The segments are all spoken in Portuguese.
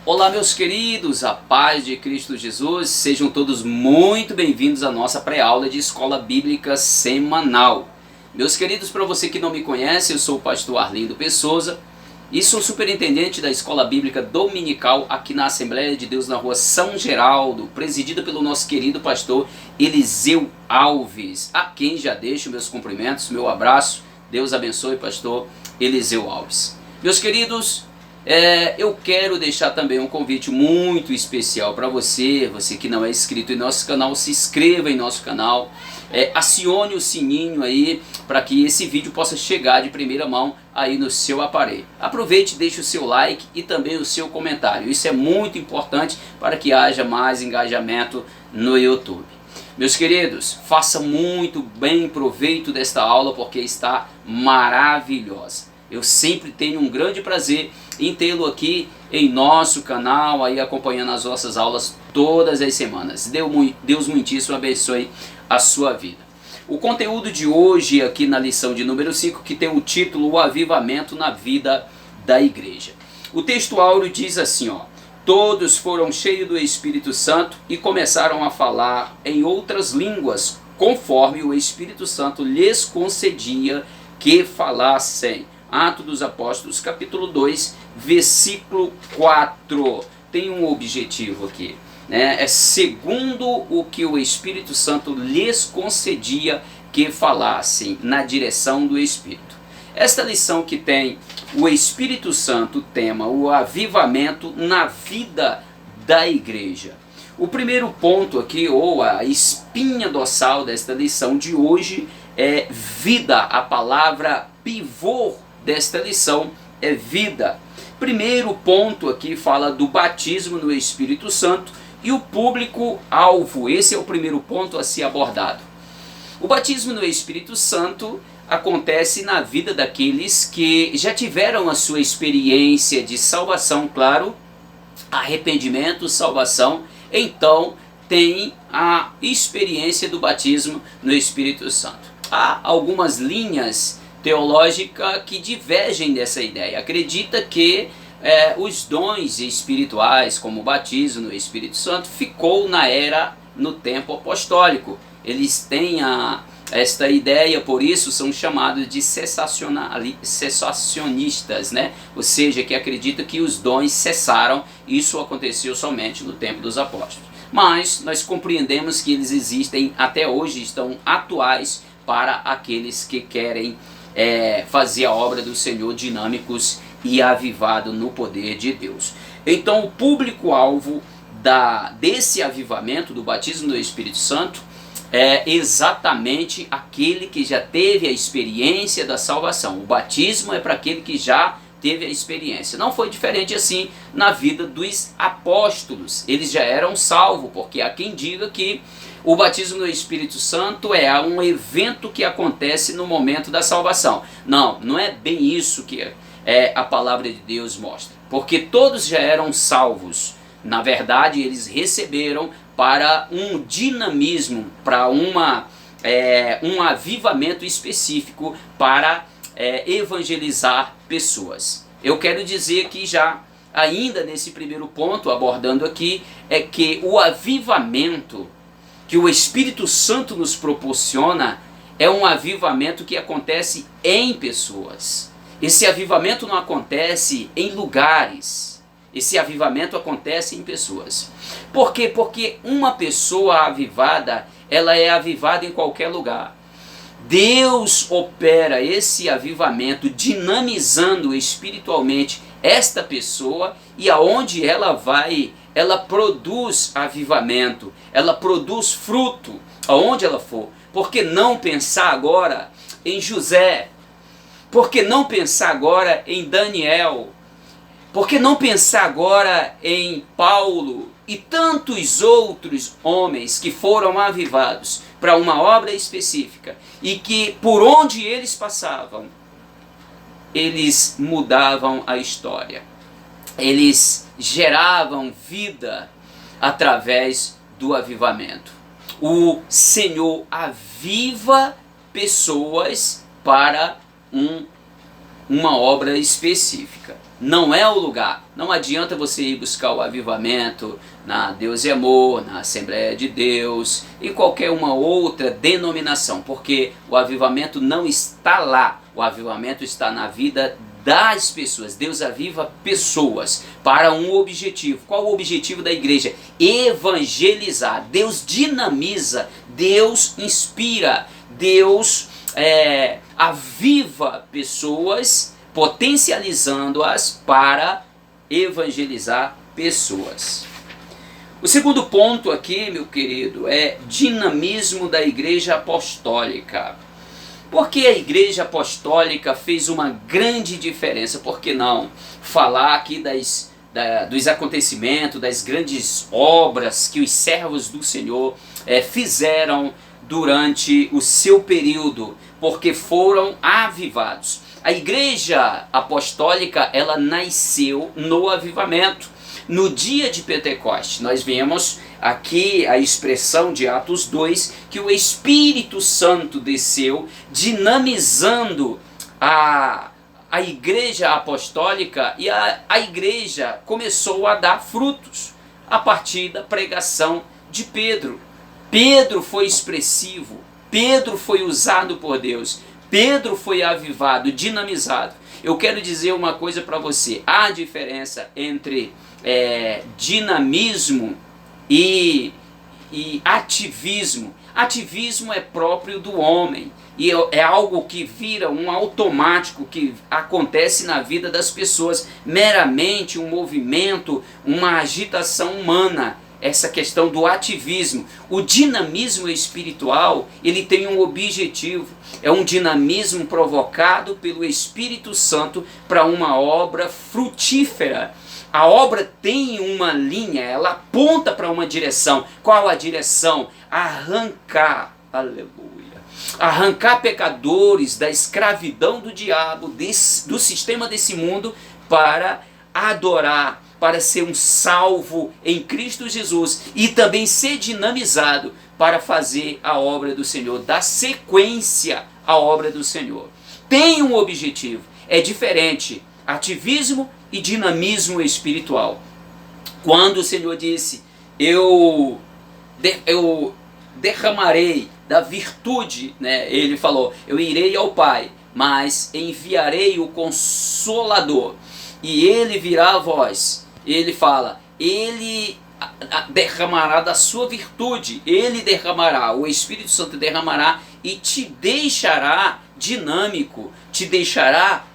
Olá, meus queridos, a paz de Cristo Jesus, sejam todos muito bem-vindos à nossa pré-aula de Escola Bíblica Semanal. Meus queridos, para você que não me conhece, eu sou o pastor Arlindo Pessoza e sou superintendente da Escola Bíblica Dominical aqui na Assembleia de Deus na rua São Geraldo, presidida pelo nosso querido pastor Eliseu Alves, a quem já deixo meus cumprimentos, meu abraço. Deus abençoe, pastor Eliseu Alves. Meus queridos, eu quero deixar também um convite muito especial para você que não é inscrito em nosso canal, se inscreva em nosso canal, acione o sininho aí para que esse vídeo possa chegar de primeira mão aí no seu aparelho. Aproveite, deixe o seu like e também o seu comentário, isso é muito importante para que haja mais engajamento no YouTube. Meus queridos, faça muito bem proveito desta aula porque está maravilhosa. Eu sempre tenho um grande prazer em tê-lo aqui em nosso canal, aí acompanhando as nossas aulas todas as semanas. Deus muitíssimo abençoe a sua vida. O conteúdo de hoje aqui na lição de número 5, que tem o título O Avivamento na Vida da Igreja. O texto áureo diz assim, ó: todos foram cheios do Espírito Santo e começaram a falar em outras línguas, conforme o Espírito Santo lhes concedia que falassem. Atos dos Apóstolos, capítulo 2, versículo 4. Tem um objetivo aqui, né? É segundo o que o Espírito Santo lhes concedia que falassem, na direção do Espírito. Esta lição que tem o Espírito Santo, tema o avivamento na vida da igreja. O primeiro ponto aqui, ou a espinha dorsal desta lição de hoje, é vida. A palavra pivô desta lição é vida. Primeiro ponto aqui fala do batismo no Espírito Santo e o público-alvo. Esse é o primeiro ponto a ser abordado. O batismo no Espírito Santo acontece na vida daqueles que já tiveram a sua experiência de salvação, claro, arrependimento, salvação, então tem a experiência do batismo no Espírito Santo. Há algumas linhas teológicas que divergem dessa ideia. Acredita que os dons espirituais, como o batismo no Espírito Santo, ficou no tempo apostólico. Eles têm esta ideia, por isso são chamados de cessacionistas, né? Ou seja, que acreditam que os dons cessaram. Isso aconteceu somente no tempo dos apóstolos. Mas nós compreendemos que eles existem até hoje, estão atuais para aqueles que querem fazer a obra do Senhor dinâmicos e avivado no poder de Deus. Então o público-alvo desse avivamento, do batismo do Espírito Santo, é exatamente aquele que já teve a experiência da salvação. O batismo é para aquele que já teve a experiência. Não foi diferente assim na vida dos apóstolos. Eles já eram salvos, porque há quem diga que o batismo no Espírito Santo é um evento que acontece no momento da salvação. Não, não é bem isso que a palavra de Deus mostra. Porque todos já eram salvos. Na verdade, eles receberam para um dinamismo, para um avivamento específico para evangelizar pessoas. Eu quero dizer que já, ainda nesse primeiro ponto, abordando aqui, é que o avivamento que o Espírito Santo nos proporciona é um avivamento que acontece em pessoas. Esse avivamento não acontece em lugares. Esse avivamento acontece em pessoas. Por quê? Porque uma pessoa avivada, ela é avivada em qualquer lugar. Deus opera esse avivamento dinamizando espiritualmente esta pessoa, e aonde ela vai, ela produz avivamento, ela produz fruto aonde ela for. Por que não pensar agora em José? Por que não pensar agora em Daniel? Por que não pensar agora em Paulo e tantos outros homens que foram avivados para uma obra específica e que por onde eles passavam, eles mudavam a história. Eles geravam vida através do avivamento. O Senhor aviva pessoas para uma obra específica. não é o lugar. Não adianta você ir buscar o avivamento na Deus e Amor, na Assembleia de Deus, em qualquer uma outra denominação, porque o avivamento não está lá. O avivamento está na vida das pessoas. Deus aviva pessoas para um objetivo. Qual o objetivo da igreja? Evangelizar. Deus dinamiza, Deus inspira, Deus aviva pessoas, potencializando-as para evangelizar pessoas. O segundo ponto aqui, meu querido, é dinamismo da igreja apostólica. Porque a igreja apostólica fez uma grande diferença. Por que não falar aqui dos acontecimentos, das grandes obras que os servos do Senhor fizeram durante o seu período, porque foram avivados. A igreja apostólica, ela nasceu no avivamento. No dia de Pentecostes, nós vemos aqui a expressão de Atos 2, que o Espírito Santo desceu, dinamizando a igreja apostólica, e a igreja começou a dar frutos a partir da pregação de Pedro. Pedro foi expressivo, Pedro foi usado por Deus, Pedro foi avivado, dinamizado. Eu quero dizer uma coisa para você: há diferença entre dinamismo e ativismo. Ativismo é próprio do homem e é algo que vira um automático que acontece na vida das pessoas, meramente um movimento, uma agitação humana. Essa questão do ativismo. O dinamismo espiritual, ele tem um objetivo, é um dinamismo provocado pelo Espírito Santo para uma obra frutífera. A obra tem uma linha, ela aponta para uma direção. Qual a direção? Arrancar, aleluia, arrancar pecadores da escravidão do diabo, do sistema desse mundo, para adorar, para ser um salvo em Cristo Jesus e também ser dinamizado para fazer a obra do Senhor, dar sequência à obra do Senhor. Tem um objetivo, é diferente, ativismo e dinamismo espiritual. Quando o Senhor disse, eu derramarei da virtude, né? Ele falou, eu irei ao Pai, mas enviarei o Consolador, e ele virá a vós. Ele fala, ele derramará da sua virtude, ele derramará, o Espírito Santo derramará e te deixará dinâmico, te deixará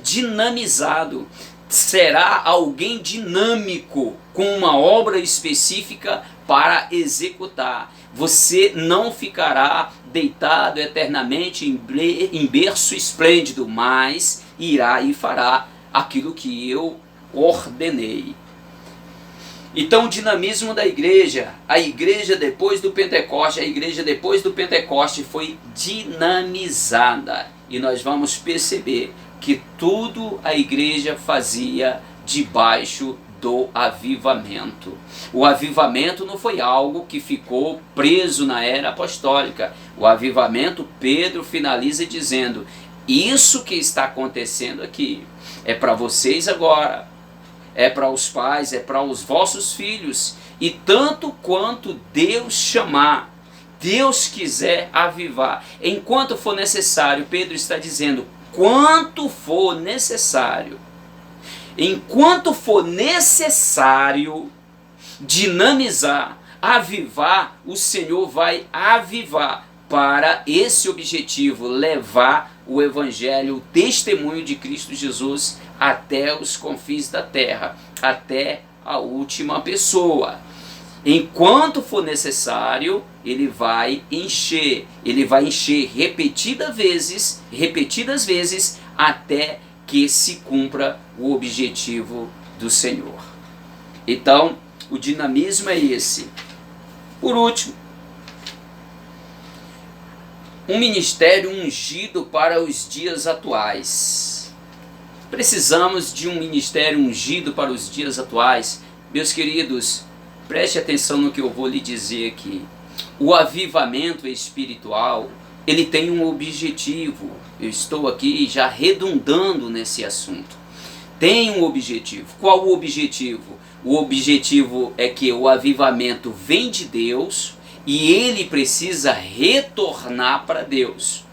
dinamizado. Será alguém dinâmico, com uma obra específica para executar. Você não ficará deitado eternamente em berço esplêndido, mas irá e fará aquilo que eu ordenei. Então o dinamismo da igreja, a igreja depois do Pentecoste foi dinamizada. E nós vamos perceber que tudo a igreja fazia debaixo do avivamento. O avivamento não foi algo que ficou preso na era apostólica. O avivamento, Pedro finaliza dizendo, isso que está acontecendo aqui é para vocês agora, é para os pais, é para os vossos filhos, e tanto quanto Deus chamar, Deus quiser avivar, enquanto for necessário, Pedro está dizendo, quanto for necessário, enquanto for necessário dinamizar, avivar, o Senhor vai avivar para esse objetivo, levar o Evangelho, o testemunho de Cristo Jesus até os confins da terra, até a última pessoa. Enquanto for necessário, ele vai encher repetidas vezes, até que se cumpra o objetivo do Senhor. Então, o dinamismo é esse. Por último, um ministério ungido para os dias atuais. Precisamos de um ministério ungido para os dias atuais. Meus queridos, preste atenção no que eu vou lhe dizer aqui. O avivamento espiritual, ele tem um objetivo. Eu estou aqui já redundando nesse assunto. tem um objetivo. Qual o objetivo? O objetivo é que o avivamento vem de Deus e ele precisa retornar para Deus.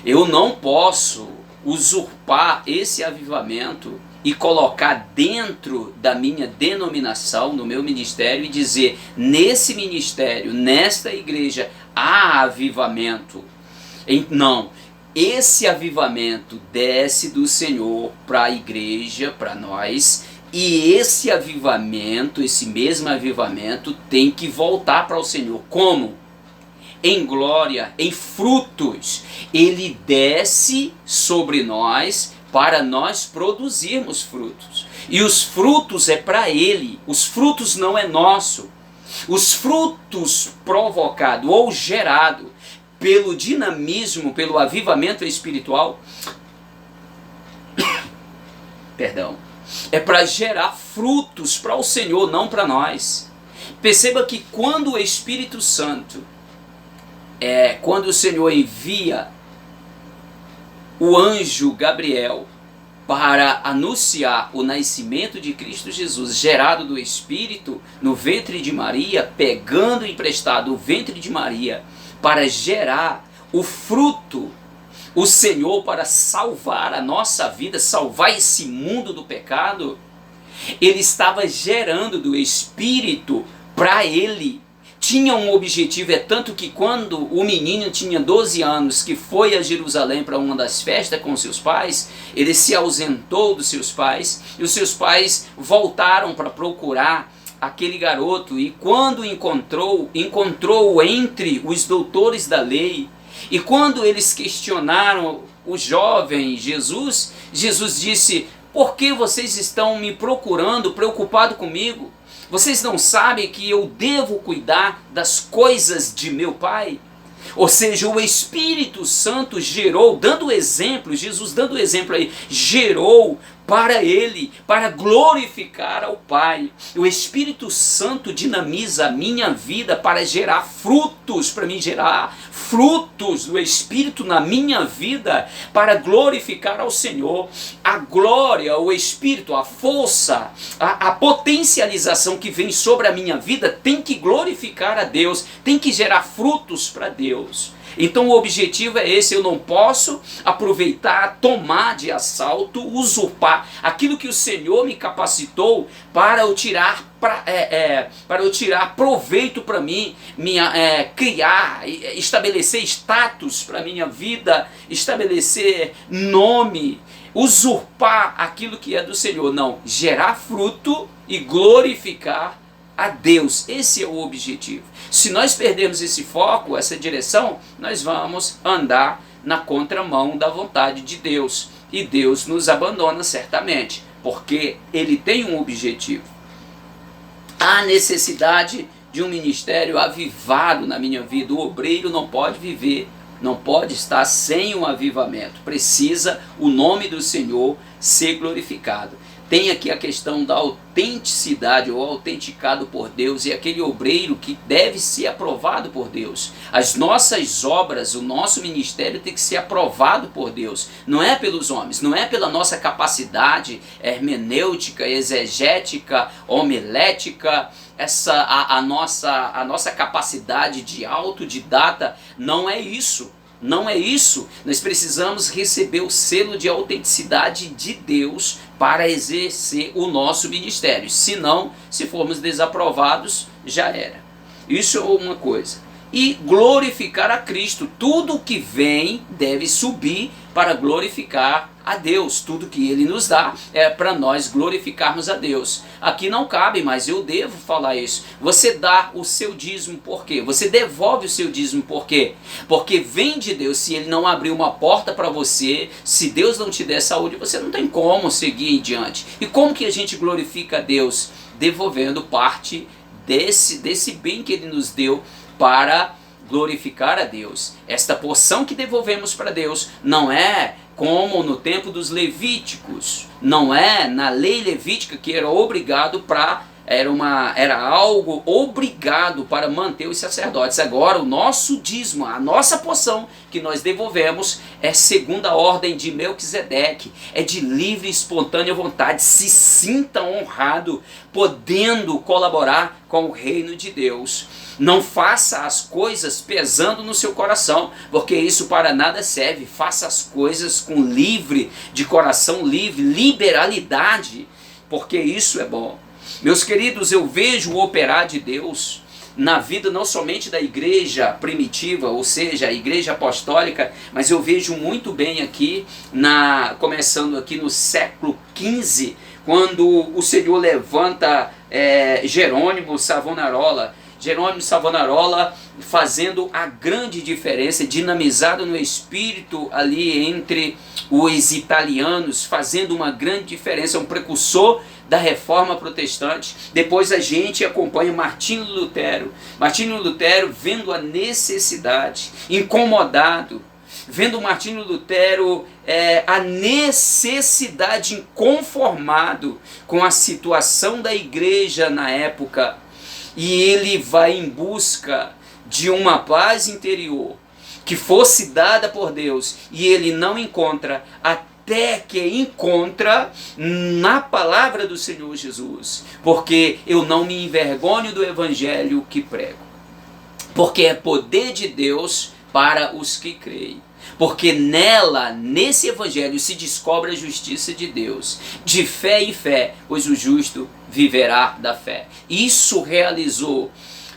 Eu não posso usurpar esse avivamento e colocar dentro da minha denominação, no meu ministério, e dizer, nesse ministério, nesta igreja, há avivamento. Não, esse avivamento desce do Senhor para a igreja, para nós, e esse avivamento, esse mesmo avivamento, tem que voltar para o Senhor. Como? Em glória, em frutos. Ele desce sobre nós para nós produzirmos frutos. E os frutos é para Ele, os frutos não é nosso. Os frutos provocados ou gerados pelo dinamismo, pelo avivamento espiritual, perdão, é para gerar frutos para o Senhor, não para nós. Perceba que quando o Espírito Santo, quando o Senhor envia o anjo Gabriel para anunciar o nascimento de Cristo Jesus, gerado do Espírito no ventre de Maria, pegando emprestado o ventre de Maria, para gerar o fruto, o Senhor para salvar a nossa vida, salvar esse mundo do pecado, ele estava gerando do Espírito para ele. Tinha um objetivo, é tanto que quando o menino tinha 12 anos, que foi a Jerusalém para uma das festas com seus pais, ele se ausentou dos seus pais, e os seus pais voltaram para procurar aquele garoto, e quando encontrou entre os doutores da lei, e quando eles questionaram o jovem Jesus, Jesus disse, por que vocês estão me procurando, preocupado comigo? Vocês não sabem que eu devo cuidar das coisas de meu Pai? Ou seja, o Espírito Santo gerou, dando exemplo, Jesus dando exemplo aí, gerou para ele, para glorificar ao Pai. O Espírito Santo dinamiza a minha vida para gerar frutos, para mim gerar frutos do Espírito na minha vida, para glorificar ao Senhor. A glória, o Espírito, a força, a potencialização que vem sobre a minha vida tem que glorificar a Deus, tem que gerar frutos para Deus. Então o objetivo é esse, eu não posso aproveitar, tomar de assalto, usurpar aquilo que o Senhor me capacitou para eu tirar, para eu tirar proveito para mim, criar, estabelecer status para a minha vida, estabelecer nome, usurpar aquilo que é do Senhor. Não, gerar fruto e glorificar a Deus. Esse é o objetivo. Se nós perdermos esse foco, essa direção, nós vamos andar na contramão da vontade de Deus. E Deus nos abandona certamente, porque Ele tem um objetivo. Há necessidade de um ministério avivado na minha vida. O obreiro não pode viver, não pode estar sem um avivamento. Precisa o nome do Senhor ser glorificado. Tem aqui a questão da autenticidade, ou autenticado por Deus, e aquele obreiro que deve ser aprovado por Deus. As nossas obras, o nosso ministério tem que ser aprovado por Deus. Não é pelos homens, não é pela nossa capacidade hermenêutica, exegética, homilética, a nossa capacidade de autodidata. Não é isso. Não é isso. Nós precisamos receber o selo de autenticidade de Deus para exercer o nosso ministério. Senão, se formos desaprovados, já era. Isso é uma coisa. E glorificar a Cristo. Tudo que vem deve subir para glorificar a Deus. Tudo que Ele nos dá é para nós glorificarmos a Deus. Aqui não cabe, mas eu devo falar isso. Você dá o seu dízimo por quê? Você devolve o seu dízimo por quê? Porque vem de Deus. Se Ele não abrir uma porta para você, se Deus não te der saúde, você não tem como seguir em diante. E como que a gente glorifica a Deus? Devolvendo parte desse bem que Ele nos deu para glorificar a Deus. Esta porção que devolvemos para Deus não é como no tempo dos levíticos, não é na lei levítica que era obrigado para era algo obrigado para manter os sacerdotes. Agora o nosso dízimo, a nossa porção que nós devolvemos é segundo a ordem de Melquisedeque, é de livre e espontânea vontade. Se sinta honrado, podendo colaborar com o reino de Deus. Não faça as coisas pesando no seu coração, porque isso para nada serve. Faça as coisas com de coração livre, liberalidade, porque isso é bom. Meus queridos, eu vejo o operar de Deus na vida não somente da igreja primitiva, ou seja, a igreja apostólica, mas eu vejo muito bem aqui, começando aqui no século XV, quando o Senhor levanta Jerônimo Savonarola. Jerônimo Savonarola fazendo a grande diferença, dinamizado no espírito ali entre os italianos, fazendo uma grande diferença, um precursor da reforma protestante. Depois a gente acompanha Martinho Lutero. Martinho Lutero vendo a necessidade, incomodado, vendo Martinho Lutero a necessidade, inconformado com a situação da igreja na época, e ele vai em busca de uma paz interior que fosse dada por Deus, e ele não encontra, até que encontra na palavra do Senhor Jesus. Porque eu não me envergonho do evangelho que prego, porque é poder de Deus para os que creem. Porque nesse evangelho se descobre a justiça de Deus, de fé em fé, pois o justo viverá da fé. Isso realizou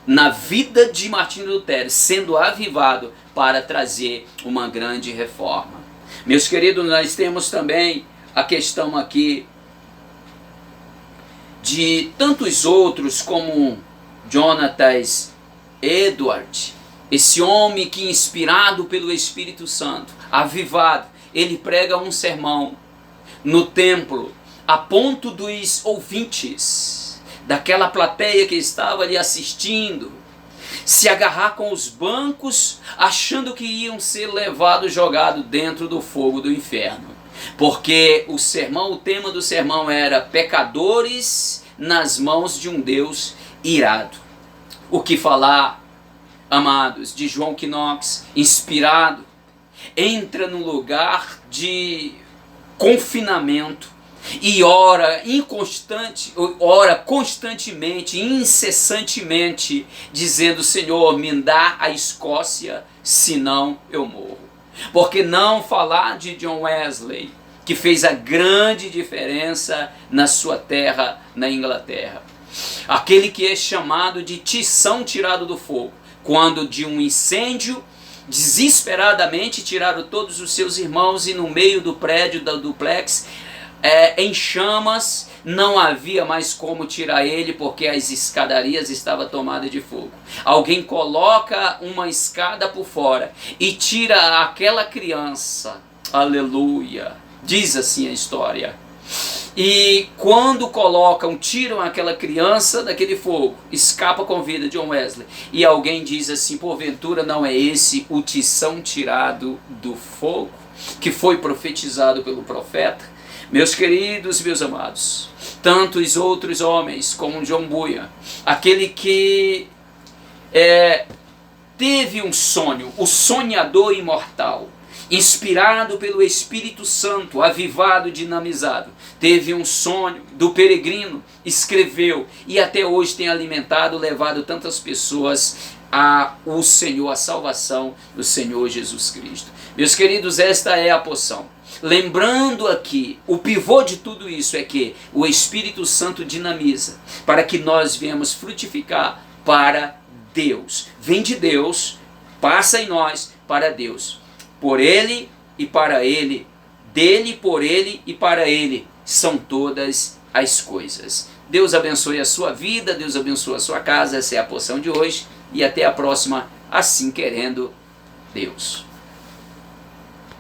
na vida de Martinho Lutero, sendo avivado para trazer uma grande reforma. Meus queridos, nós temos também a questão aqui de tantos outros, como Jonathan Edwards, esse homem que, inspirado pelo Espírito Santo, avivado, ele prega um sermão no templo, a ponto dos ouvintes, daquela plateia que estava ali assistindo, se agarrar com os bancos, achando que iam ser levados, jogados dentro do fogo do inferno. Porque o tema do sermão era pecadores nas mãos de um Deus irado. O que falar, amados, de John Knox, inspirado, entra num lugar de confinamento e ora constantemente, incessantemente, dizendo: Senhor, me dá a Escócia, senão eu morro. Porque não falar de John Wesley, que fez a grande diferença na sua terra, na Inglaterra. Aquele que é chamado de tição tirado do fogo, quando de um incêndio, desesperadamente tiraram todos os seus irmãos, e no meio do prédio da duplex, em chamas, não havia mais como tirar ele, porque as escadarias estavam tomadas de fogo. Alguém coloca uma escada por fora e tira aquela criança, aleluia, diz assim a história. E quando tiram aquela criança daquele fogo, escapa com vida John Wesley. E alguém diz assim: porventura não é esse o tição tirado do fogo, que foi profetizado pelo profeta? Meus queridos, meus amados, tantos outros homens como John Bunyan, aquele que teve um sonho, o sonhador imortal, inspirado pelo Espírito Santo, avivado, dinamizado, teve um sonho do peregrino, escreveu, e até hoje tem alimentado, levado tantas pessoas ao Senhor, a salvação do Senhor Jesus Cristo. Meus queridos, esta é a porção. Lembrando aqui, o pivô de tudo isso é que o Espírito Santo dinamiza para que nós venhamos frutificar para Deus. Vem de Deus, passa em nós para Deus. Por Ele e para Ele, dele, por Ele e para Ele são todas as coisas. Deus abençoe a sua vida, Deus abençoe a sua casa. Essa é a porção de hoje, e até a próxima, assim querendo Deus.